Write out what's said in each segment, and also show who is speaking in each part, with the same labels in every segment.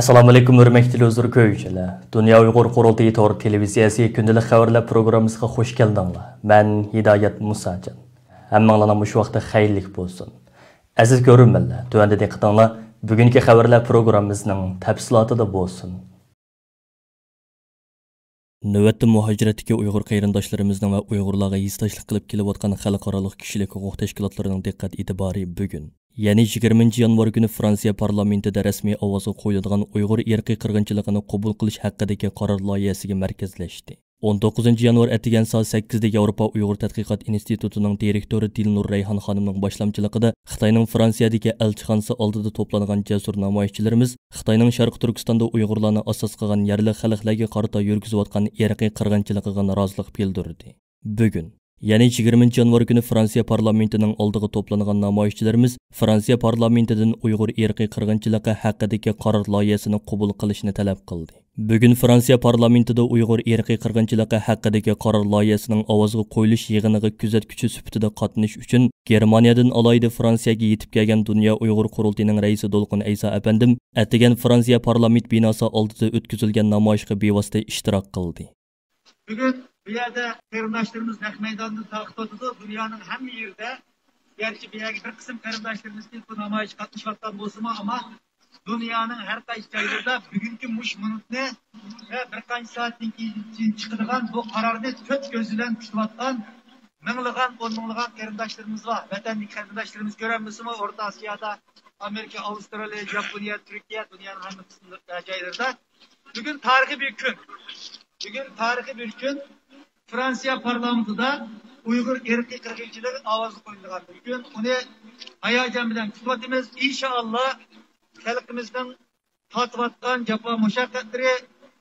Speaker 1: Assalomu alaykum hurmatli huzur ko'ruvchilar. Dunyo Uyg'ur qurultiyi to'g'ri televiziyasi kundalik xabarlar programmasiga xush keldinglar. Men Hidoyat Musajon. Hammanglarga shu vaqtda xayrlik bo'lsin. Aziz ko'ruvchilar, tuanda diqqatinglar bugungi xabarlar programmamizning tafsilotida bo'lsin. Navbatda muhojiratdagi Uyg'ur qarindoshlarimizning va Uyg'urlarga hissdoshlik qilib kelayotgan xalqaro kishilik huquq tashkilotlarining diqqat e'tibori bugun. Yani 20 yanvar günü Fransiya parlamentida rasmiy ovozga qo'yilgan Uyg'ur irqiy qirg'inchiligini qabul qilish haqidagi qaror loyihasiga markazlashdi. 19 yanvar atigan soat 8da Yevropa Uyg'ur tadqiqot institutining direktori Dilnur Rayhon xonimning boshlamchiligida Xitoyning Fransiyadagi elchixonasi oldida to'plangan jasur namoyishchilarimiz Xitoyning Sharq Turkistonda Uyg'urlarni asos qilgan yerli xalqlarga qarata yurgizayotgan irqiy qirg'inchiligiga norozilik bildirdi. Bugun Yani 20 yanvar günü Fransiya parlamentinin oldiga to'plangan namoyishchilarimiz Fransiya parlamentidan Uyg'ur irqiy qirg'inchiligi haqidagi qaror loyihasini qabul qilishni talab qildi. Bugun Fransiya parlamentida Uyg'ur irqiy qirg'inchiligi haqidagi qaror loyihasining ovozga qo'yilish yig'iniga kuzatuvchi sifatida qatnashish uchun Germaniyadan alayda Fransiyaga yetib kelgan Dunyo Uyg'ur qurultiyining raisi Dolqin Aysa apandim atigan Fransiya parlament binosi oldida o'tkazilgan namoyishga bevosita ishtirok qildi.
Speaker 2: Bugün bu yerde karındaşlarımız naq meydanını takip ediyordu. Dünyanın hem yerde, gerçi bir kısım karındaşlarımız değil bu namayış katlaşmaktan bozulma ama dünyanın her kayıt yerinde bugünkü muş minutne ve birkaç saatin için çıkılan bu kararını kötü gözülen kütüvattan mınlıgan, onluğan karındaşlarımız var. Vatandaş karındaşlarımız gören misin Orta Asya'da, Amerika, Avustralya, Japonya, Türkiye, dünyanın hem kısımlı yerlerde. Bugün tarihi bir gün. Bugün tarihi bir gün Fransiya parlamentida Uyghur irqiy qirg'inchiligi ovozi qo'yilgan. Bugun uni hayajon bilan kutib inshaalloh xalqimizning tatiyotgan jafo mushaqqatlari,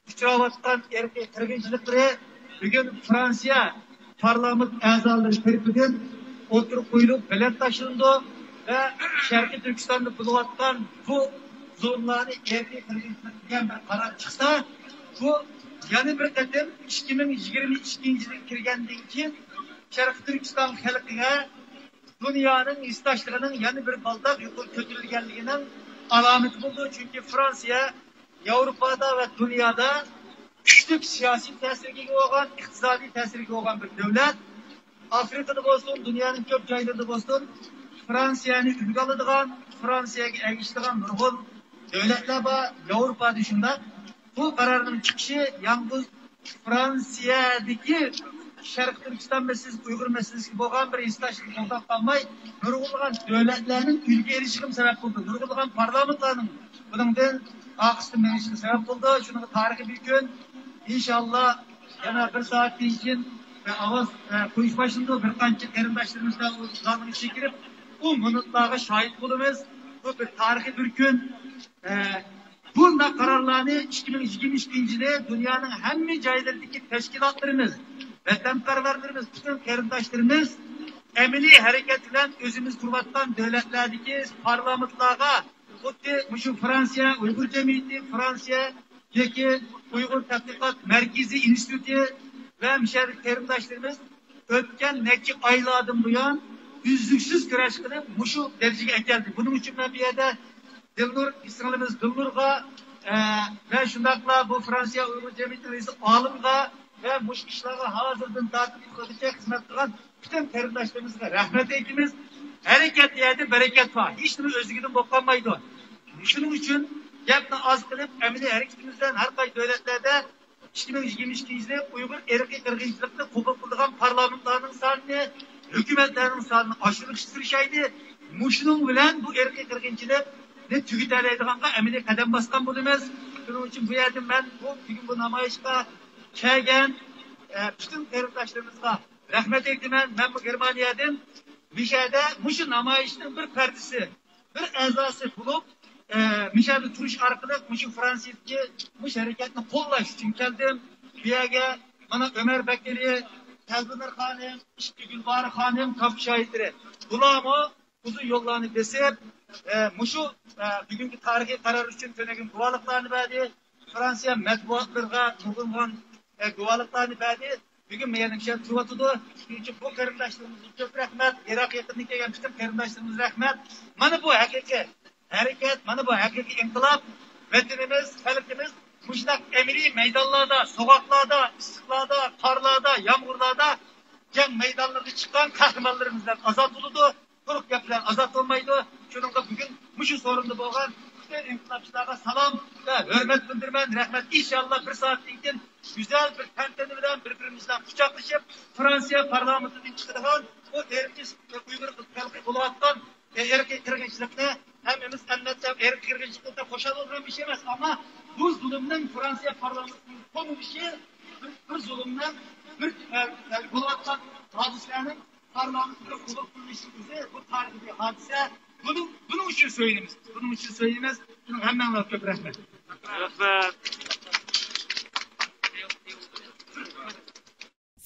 Speaker 2: uchrayotgan irqiy qirg'inchiliklari bugun Fransiya parlament a'zolari tarafidan o'tirib qo'yilib bilet tashlandi va Sharqiy Turkistonda bo'layotgan bu zo'rlarni irqiy qirg'inchilikka bir qaror chiqsa, bu yani bir qatim 2022 yilga kirgandan keyin Sharq Turkiston xalqiga dunyoning istoshligining yana bir baldaq yuqori ko'tarilganligining alomati bo'ldi. Chunki Fransiya Yevropada va dunyoda kuchli siyosiy ta'sirga ega bo'lgan, iqtisodiy ta'sirga ega bo'lgan bir davlat. Afrikada bo'lsin, dunyoning ko'p joylarida bo'lsin, Fransiyani ulgu oladigan, Fransiyaga ergashadigan nurg'un davlatlar bor. Yevropada shunday. Bu kararın çıkışı yalnız Fransiyadaki Şarkı Türkistan meselesi, Uygur meselesi gibi olan bir istaşlık oldak kalmay, nurgulgan devletlerinin ülke erişikim sebep oldu. Nurgulgan parlamentlarının bunun akıştı menişine sebep oldu. Şunun tarihi bir gün inşallah yana bir saat için ve avaz koyuş başında bir kançı karındaşlarımızla uzanını çekirip bu minutlara şahit bulunuz. Bu bir tarihi bir gün. Bunda kararlarını 2022 yılda dünyanın hem mücadelindeki teşkilatlarımız, vatanperverlerimiz, bütün karındaşlarımız emeli hareketiyle özümüz kurmaktan devletlerdeki parlamentlara, şu Fransa Uygur Cemiyeti, Fransa'daki Uygur Tadqiqat Merkezi Enstitüsü ve müşahede karındaşlarımız ötken neçe aylardan bu yan üzdüksüz güreş kılıp şu dereceye geldi. Bunun için ben bir yerde Dilnur, İsrailimiz Dilnur'a ve şundakla bu Fransa Uygur Cemiyeti reisi Alım'a ve muş işlerine hazırdan takip edecek hizmet kılan bütün karındaşlarımızla rahmet eykimiz. Hareket yerde bereket var. Hiç de özgürlüğün boklanmaydı. Şunun için yapına az kılıp emni hareketimizden her kay devletlerde 2022 yılda Uygur irqiy qirg'inchilikni qabul qilgan parlamentlarning sonini, hükümetlerinin sonini oshirishaydi. Şunun bilan bu irqiy qirg'inchilik ne tügütlereydiğinle emine kadem baskan bulunmaz. Bunun için bu yerde ben bugün bu namayışta kelgen bütün karındaşlarımızla rahmet eylemen. Ben bu Germaniyadan Mişe'de şu namayışın bir partisi, bir azası bulup Mişe'de turuş arkalık şu Fransa'daki bu hareketini kollaş için geldim. Bir yerde bana Ömer Bekeli, Telbinir Hanım, İşki Gülbahar Hanım kapı şahitleri. Kulağımı uzun yollarını besip şu bugünkü tarihi karar için tönegin guvalıklarını verdi. Fransa matbuatlarına nurgulgan guvalıklarını verdi. Bugün meyanıkşen tuvatıdı. Çünkü bu karındaşlarımızın çok rahmet. Irak yakınlık gelen bütün karındaşlarımız rahmet. Bana bu hakiki hareket, bana bu hakiki inkılap vatanimiz, xalqimiz muştaq emri meydanlarda, sokaklarda, ıslıklarda, karlarda, yağmurlarda jang meydanlarına çıkan kahramanlarımızdan azat oldu. Quruq gap bilan azat olmaydi. Şuningda bugun mushu sorunda bo'lgan bütün inkılapçılarga salam ve hürmet bildirmen, rahmet. İnşallah bir saatdan keyin güzel bir tantana bilan bir-birimizden kucaklaşıp Fransa parlamentining chiqadigan o erkiz Uyghur xalqi bo'layotgan erkak qirg'inchilikni hammamiz albatta erkak qirg'inchilikda qo'shib olgan bir şey emas, ama bu zulmning Fransa parlamentining qo'nishi bir zulmdan bir bo'layotgan hodisalarning parlamentga qo'l qo'yilishi bu tarixiy hodisa. Bunun için söyleyiniz. Bunun için söyleyiniz. Bunun hemen çok rahmet.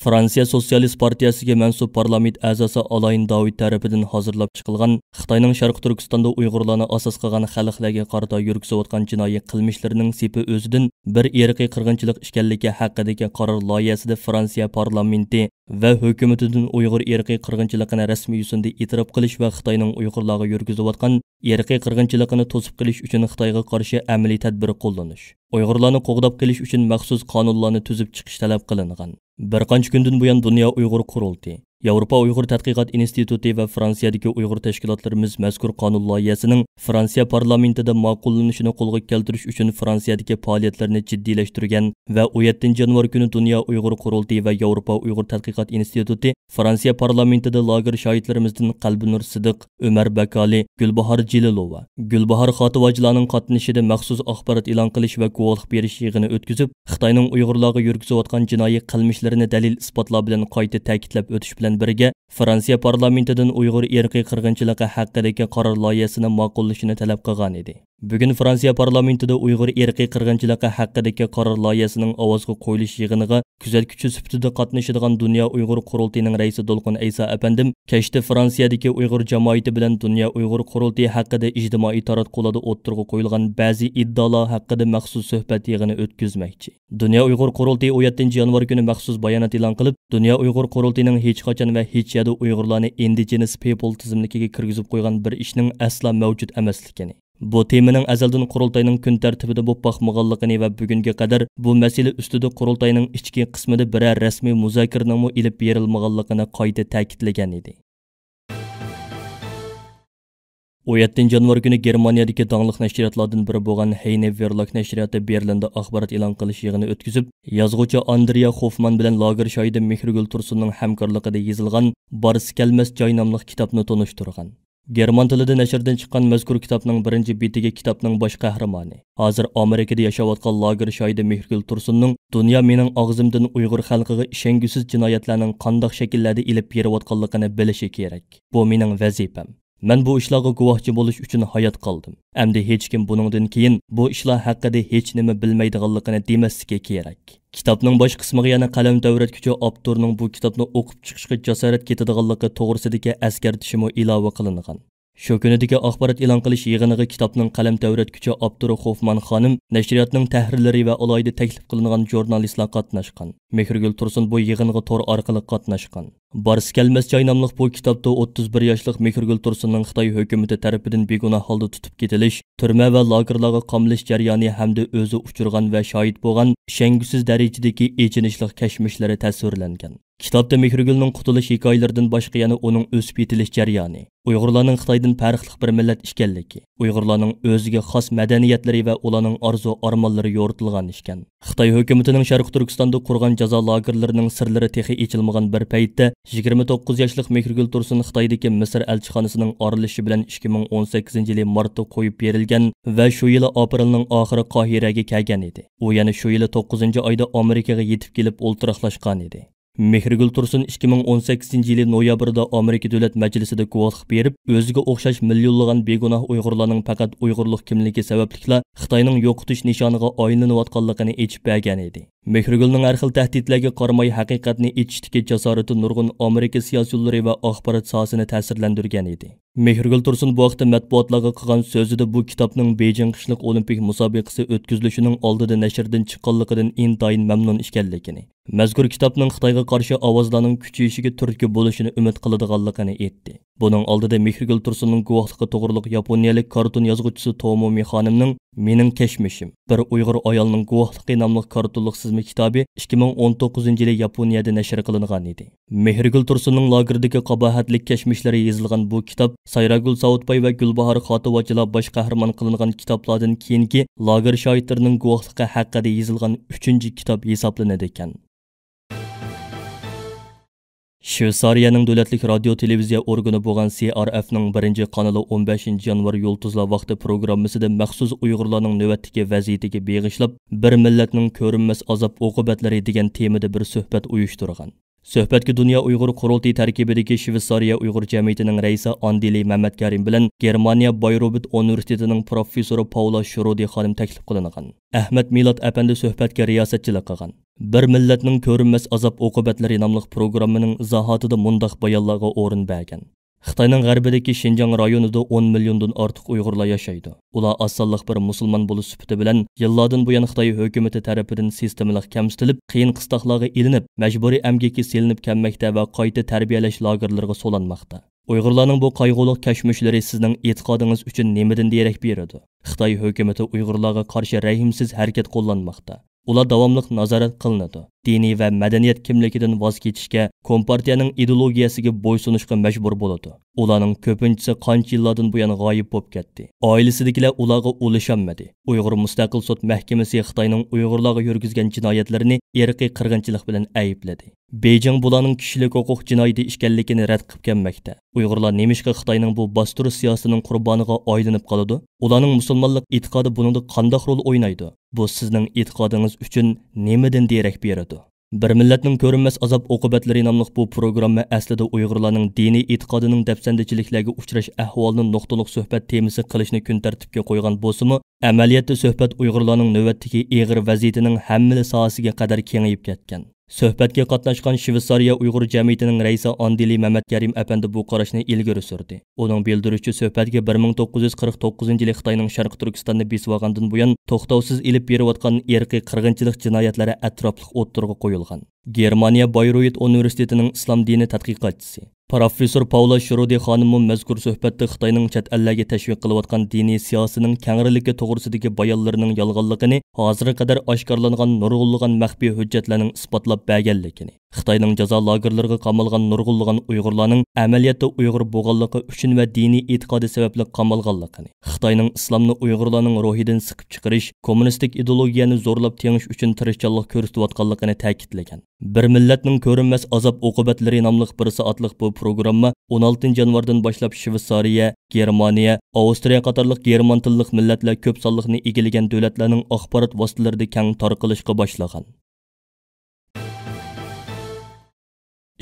Speaker 1: Fransiya Sosyalist Partiyasiga mansub parlament a'zosi Alain David tarafidan hozirlab chiqilgan Xitoyning Sharq Turkistonda Uyg'urlarni asos qilgan xalqlarga qarata yurgizayotgan jinoiy qilmishlarining sepi o'zidan bir irqiy qirg'inchilik ekanligi haqidagi qaror loyihasida Fransiya parlamenti va hukumatidan Uyg'ur irqiy qirg'inchiligini rasmiy yo'sinda e'tirof qilish va Xitoyning Uyg'urlarga yurgizayotgan irqiy qirg'inchiligini to'sib qilish uchun Xitoyga qarshi amaliy tadbir qo'llanish, Uyg'urlarni qo'g'dab qilish uchun maxsus qonunlarni tuzib chiqish talab qilingan. Bir qancha kundan buyon Dunyo Uyg'ur qurulti, Yevropa Uyg'ur tadqiqot instituti va Fransiyadagi Uyg'ur tashkilotlarimiz mazkur qonun loyihasining Fransiya parlamentida ma'qullanishini qo'lga keltirish uchun Fransiyadagi faoliyatlarni jiddiylashtirgan va 17 yanvar kuni Dunyo Uyg'ur qurulti va Yevropa Uyg'ur tadqiqot instituti Fransiya parlamentida lager shohidlarimizdan Qalbinur Sidiq, Umar Bakali, Gulbahor Jililova, Gulbahor Xotivojlarning qatnashida maxsus axborot e'lon qilish va guvohlik berish yig'ini o'tkazib, Xitoyning Uyg'urlarga yurgizayotgan jinoiy qilmishlarini dalil isbotlar bilan qayta ta'kidlab o'tish bilan birga Fransiya parlamentidan Uyg'ur irqiy qirg'inchiligi haqidagi qaror loyihasini ma'qullashini talab qilgan edi. Bugun Fransiya parlamentida Uyg'ur irqiy qirg'inchiligi haqidagi qaror loyihasining ovozga qo'yilish yig'iniga kuzatuvchi sifatida qatnashadigan Dunyo Uyg'ur qurultiyining raisi Dolqin Aysa apandim kechda Fransiyadagi Uyg'ur jamoati bilan Dunyo Uyg'ur qurultiyi haqida ijtimoiy taratqularda o'ttirg'i qo'yilgan ba'zi iddaolar haqida maxsus suhbat yig'ini o'tkazmoqchi. Dunyo Uyg'ur qurultiyi 17 yanvar kuni maxsus bayonot e'lon qilib, Dunyo Uyg'ur qurultiyining hech qachon va hech yerda Uyg'urlarni indigenous people tizimligiga kirgizib qo'ygan bir ishning asla mavjud emasligini, bu temaning azaldan qurultayning kun tartibida bo'lib boqmaganligini va bugunga qadar bu masala ustida qurultayning ichki qismida biror rasmiy muzokaraning ilib berilmaganligini qayta ta'kidlagan edi. 17 yanvar kuni Germaniyadagi dаңliq nashriyotlardan biri bo'lgan Heine Verlag nashriyoti Berlinda axborot e'lon qilish yig'ini o'tkazib, yozuvchi Andrea Hoffman bilan lager shoidi Mehrgul Tursunning hamkorligida yozilgan Barisi kelmas joy nomli kitobni tanishtirgan. German tilida nashrdan chiqqan mazkur kitobning birinchi betiga kitobning bosh qahramoni, hozir Amerikada yashayotgan lager shoidi Mehrgul Tursunning "Dunyo mening og'zimdan Uyg'ur xalqiga ishongusiz jinoyatlarning qanday shakllarda ilib berayotganligini bilishi kerak. Bu mening vazifam. Men bu ishlarga guvohchi bo'lish uchun hayot qoldim. Endi hech kim buningdan keyin bu ishlar haqida hech nima bilmaydiganligini demasligi kerak." Kitobning bosh qismiga yana qalam davratguchi avtorning bu kitobni o'qib chiqishga jasorat ketadiganligi to'g'risidagi eskartishimi ilova qilingan. Shu kunidagi axborot e'lon qilish yig'iniga kitobning qalam davratguchi avtori Hoffman xonim, nashriyotning tahrirlari va alohida taklif qilingan jurnalistlar qatnashgan. Mehrgul Tursun bu yig'inga tor orqali qatnashgan. Barisi kelmas joy nomli bu kitobda 31 yoshlik Mehrgul Tursunning Xitoy hukumati tarafidan begunoh holda tutib ketilish, turma va lagerlarga qamalish jarayoni hamda o'zi uchirgan va shohid bo'lgan ishongusiz darajadagi echinishlik kashmishlari tasvirlangan. Kitobda Mehrgulning qutulish hikoyalaridan boshqa yana uning o'sib yetilish jarayoni, Uyg'urlarning Xitoydan farqli bir millat ekanligi, Uyg'urlarning o'ziga xos madaniyatlari va ularning orzu-armonlari yoritilgan ekan. Xitoy hukumatining Sharq Turkistonda qurgan jazo lagerlarining sirlari texi echilmagan bir paytda 29 yoshlik Mehrgul Tursun Xitoydagi Misr elchixonasining orilishi bilan 2018-yil martda qo'yib berilgan va shu yili aprelning oxiri Qohiraga kelgan edi. U yana shu yili 9-oyda Amerikaga yetib kelib o'ltiraqlashgan edi. Mehrgul Tursun 2018-yil noyabrda Amerika Davlat Majlisida guvohlik berib, o'ziga o'xshash millionlagan begunoh Uyg'urlarning faqat Uyg'urlik kimligi sabablikla Xitoyning yo'qotish nishoniga aylanayotganligini aytib bergan edi. Mehrgulning har xil tahdidlarga qaramay haqiqatni aytishdagi jasorati nurg'un Amerika siyosiyonlari va axborot sohasini ta'sirlantirgan edi. Mehrgul Tursun bu vaqtda matbuotlarga qilgan so'zida bu kitobning Beijing qishliq olimpik musobaqasi o'tkazilishining oldida nashrdan chiqqanligidan intayin mamnun ekanligini, mazkur kitobning Xitoyga qarshi ovozlarning kuchayishiga turtki bo'lishini umid qiladiganligini aytdi. Buning oldida Mehrgul Tursunning guvohligi to'g'riliq Yaponiyalik kartun yozuvchisi Tomomi xonimning Mening keşmişim. Bir Uyg'ur ayolning guvohligi nomli kartonlik sızma kitobi 2019-yili Yaponiyada nashr qilingan edi. Mehrgul Tursunning lagerdagi qabohatlik keşmişlari yozilgan bu kitob Sayragul Savutbay va Gulbahor Xotivochilar bosh qahramon qilingan kitoblardan keyingi lager shoirlarining guvohligi haqida yozilgan 3-kitob hisoblanadi ekan. Shveysariyaning davlatlik radio televiziya organi bo'lgan CRF'ning 1-kanali 15 yanvar Yulduzlar vaqti programmasida maxsus Uyg'urlarning navbatdagi vaziyatiga beg'ishlab, bir millatning ko'rinmas azob oqibatlari degan temada bir suhbat uyushtirgan. Suhbatga Dunyo Uyg'ur qurultiyi tarkibidagi Shveysariya Uyg'ur jamiyatining raisi Andili Mamatkarim bilan Germaniya Bayreuth universitetining professori Paula Shurodi xonim taklif qilingan. Ahmad Milad apandi suhbatga riyosatchilik qilgan. Bir millatning ko'rinmas azob oqibatlari nomli programmaning izohatida mundaq bayonlarga o'rin bergan. Xitoyning g'arbidagi Xinjiang rayonida 10 milliondan ortiq Uyg'urlar yashaydi. Ular asonliq bir musulmon bo'lish sifati bilan yillardan buyon Xitoy hukumati tarafidan sistemalik kamsitilib, qiyin qistoqlarga ilinib, majburiy amgakka selinib kelmoqda va qayta tarbiyalash lagerlariga solanmoqda. Uyg'urlarning bu qayg'uli kashmishlari sizning e'tiqodingiz uchun nimadan derak beradi? Xitoy hukumati Uyg'urlarga qarshi rahimsiz harakat qo'llanmoqda. Ular davomliq nazorat qilinadi. Diniy va madaniyat kimligidan voz kechishga, kompartiyaning ideologiyasiga bo'ysunishga majbur bo'ladi. Ularning ko'pinchisi qancha yillardan buyon g'oyib bo'lib ketdi. Oilasidagilar ularga ulashanmadi. Uyg'ur mustaqil sud mahkamasi Xitoyning Uyg'urlarga yurgizgan jinoyatlarini irqiy qirg'inchilik bilan aybladi. Beijing bularning kishilik huquq jinoyati ekanligini rad qilib kelmoqda. Uyg'urlar nemishqa Xitoyning bu bostirish siyosatining qurboniga aylanib qoladi? Ularning musulmonlik e'tiqodi buningda qanday rol o'ynaydi? Bu sizning e'tiqodingiz uchun nimadan derak beradi? Bir millatning ko'rinmas azob oqibatlari nomli bu programma aslida Uyg'urlarning diniy e'tiqodining dafsandichiliklarga uchrash ahvolini nuqtaliq suhbat temasi qilishni kun tartibga qo'ygan bo'lsa-mu, amaliyotda suhbat Uyg'urlarning navbatdagi og'ir vaziyatining hamma sohasiga qadar kengayib ketgan. Suhbatga qatnashgan Shveysariya Uyg'ur jamiyatining raisi Andili Mamatkarim apandi bu qarashni ilgari surdi. Uning bildirishicha suhbatga 1949-yili Xitoyning Sharq Turkistonni besib olgandan buyon to'xtovsiz ilib berayotgan irqiy qirg'inchilik jinoyatlari atrofliq o'ttirg'a qo'yilgan. Germaniya Bayreuth universitetining islom dini tadqiqotchisi Professor Paula Shurodi xonim mazkur suhbatda Xitoyning chet ellarga tashviq qilayotgan diniy siyosatining kengriligi to'g'risidagi bayonlarining yolg'onligini hozirga qadar oshkorlangan nurg'unlagan maxfiy hujjatlarning isbotlab berganligini, Xitoyning jazo lagerlariga qamalgan nurg'unlagan Uyg'urlarning amaliyotda Uyg'ur bo'lganligi uchun va diniy e'tiqodi sababli qamalganligini, Xitoyning islomni Uyg'urlarning ruhidan siqib chiqarish, kommunistik ideologiyani zo'rlab tengish uchun tirishchilik ko'rsatayotganligini ta'kidlagan. Bir millatning ko'rinmas azob oqibatlari nomli bir soatlik bu programma 16 yanvardan boshlab Shveysariya, Germaniya, Avstriya qatorliq german tillik millatlar ko'p sonliqni egallagan davlatlarning axborot vositalarida keng tarqalishga boshlagan.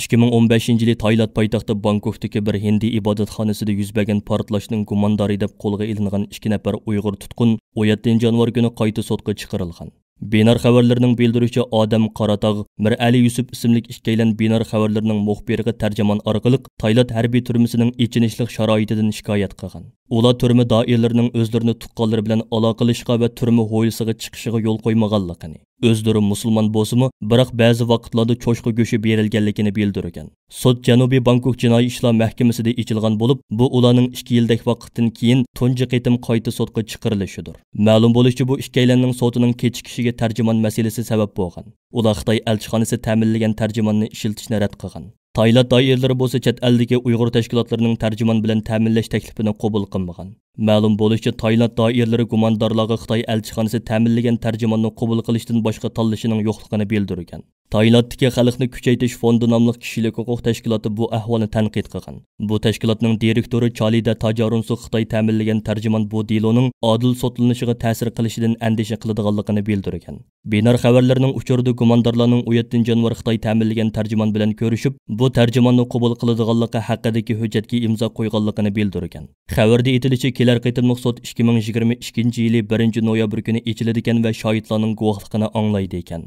Speaker 1: 2015-yili Tayland poytaxti Bangkokdagi bir hindi ibodatxonasida yuz bergan portlashning gumondori deb qo'lga ilingan 2 nafar Uyg'ur tutqun 17 yanvar kuni qayta sotga chiqarilgan. Binar xabarlarning bildirishicha Odam Qaratog, Mir Ali Yusuf ismli ikkilan Binar xabarlarining muxbiriga tarjimon orqali Tayland harbiy turmasining ichinishlik sharoitidan shikoyat qilgan. Ular turma doiralarining o'zlarini tuqqanlari bilan aloqalashishga va turma ho'yisiga chiqishiga yo'l qo'ymaganligini, o'zlari musulmon bo'lsa-mu, biroq ba'zi vaqtlarda cho'chqa go'shi berilganligini bildirgan. Sud Janubiy Bangkok jinoiy ishlar mahkamasida ichilgan bo'lib, bu ularning 2 yillik vaqtdan keyin tunji qitim qayta sudga chiqarilishidir. Ma'lum bo'lishicha bu ikkilanning sotining kechikishiga tarjimon masalasi sabab bo'lgan. Ular Xitoy elchixonasi ta'minlagan tarjimonni ishlatishni rad qilgan. Tayland doiralari bo'lsa chet eldagi Uyg'ur tashkilotlarining tarjimon bilan ta'minlash taklifini qabul qilmagan. Ma'lum bo'lishicha Tayland doiralari gumondorlarga Xitoy elchixonasi ta'minlagan tarjimonni qabul qilishdan boshqa tanlashining yo'qligini bildirgan. Taylanddagi xalqni kuchaytirish fondi nomli kishilik huquq tashkiloti bu ahvolni tanqid qilgan. Bu tashkilotning direktori Chalida Tajarunsu Xitoy ta'minlagan tarjimon bu deloning adil sotlanishiga ta'sir qilishidan andisha qiladiganligini bildirgan. Binar xabarlarning uchurdi gumondorlarning 17 yanvar Xitoy ta'minlagan tarjimon bilan ko'rishib, bu tarjimonni qabul qiladiganligi haqidagi hujjatga imzo qo'yganligini bildirgan. Xabarda aytilishicha, kelar qitimliq sud 2022-yili 1-noyabr kuni ochiladi ekan va shohidlarning guvohligini anglaydi ekan.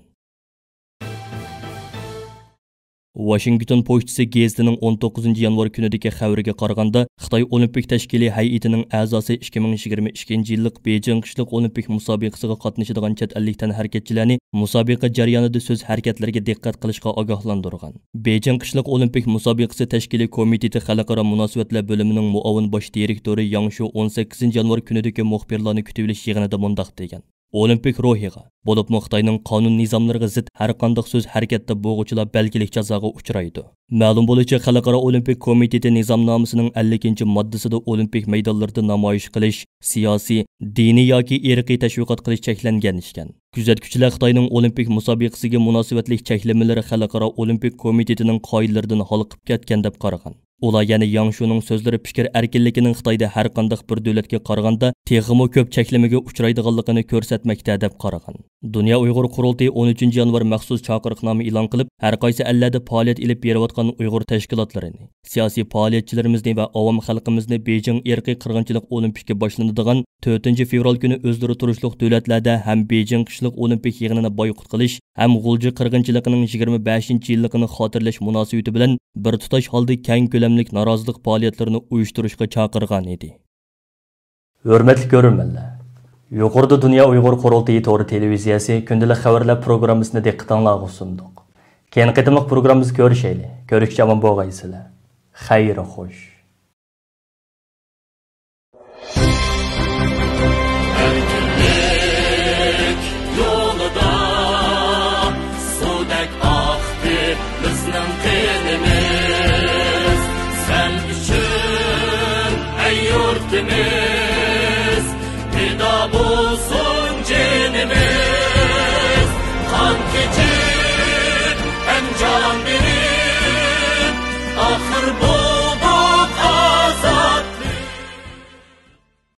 Speaker 1: Washington pochtasi gazetining 19 yanvar kunidagi xabariga qaraganda, Xitoy Olimpik tashkiliy hay'atining a'zosi 2022 yillik Beijing qishliq olimpik musobaqasiga qatnashadigan chet ellikdan harakatchilarni musobaqa jarayonida so'z harakatlariga diqqat qilishga ogohlantirgan. Beijing qishliq olimpik musobaqasi tashkiliy komiteti xalqaro munosabatlar bo'limining muavin bosh direktori Yang Shu 18 yanvar kunidagi muxbirlarni kutib olish yig'inida mundaq degan. Olimpik ruhiga, bo'lib Xitoyning qonun nizomlariga zid har qanday so'z harakatda bo'g'uvchilar belgilik jazoga uchraydi. Ma'lum bo'lishicha, Xalqaro Olimpik komiteti nizomnomasining 50-moddasida olimpik maydonlarda namoyish qilish, siyosiy, diniy yoki irqiy tashviqot qilish cheklangan ekan. Kuzatuvchilar Xitoyning olimpik musobaqasiga munosabatli cheklamalari Xalqaro Olimpik komitetining qoidalaridan xalqib ketgan deb qaragan. Ular yana Yang Shuning so'zlari fikr erkinligining Xitoyda har qanday bir davlatga qaraganda texmo ko'p cheklamaga uchraydiganligini ko'rsatmoqda deb qaragan. Dunyo Uyg'ur qurultiyi 13 yanvar maxsus chaqiriqnoma e'lon qilib, har qaysi ellarda faoliyat olib berayotgan Uyg'ur tashkilotlarini, siyosiy faoliyatchilarimizni va avom xalqimizni Beijing irqiy qirg'inchilik olimpiki boshlanadigan 4 fevral kuni o'zlari turishliq davlatlarda ham Beijing qishliq olimpik yig'inini boyqut qilish, ham G'ulji qirg'inchiligining 25-yilligini xotirlash munosabati bilan bir tutash holda keng ko'lamlik norozilik faoliyatlarini uyushtirishga chaqirgan edi. Hurmatli ko'ruvchilar, yuqorida Dunyo Uyg'ur qurultiyi to'g'ri televiziyasi kundalik xabarlar programmasini diqqatingizga sundiq. Keyin qitimliq programmamizni ko'rishaylik. Ko'rishga omon bo'lgaysizlar. Xayr xo'sh.
Speaker 3: Yolda sudek aktı bizning qinimiz. Sen üçün ey yurtimiz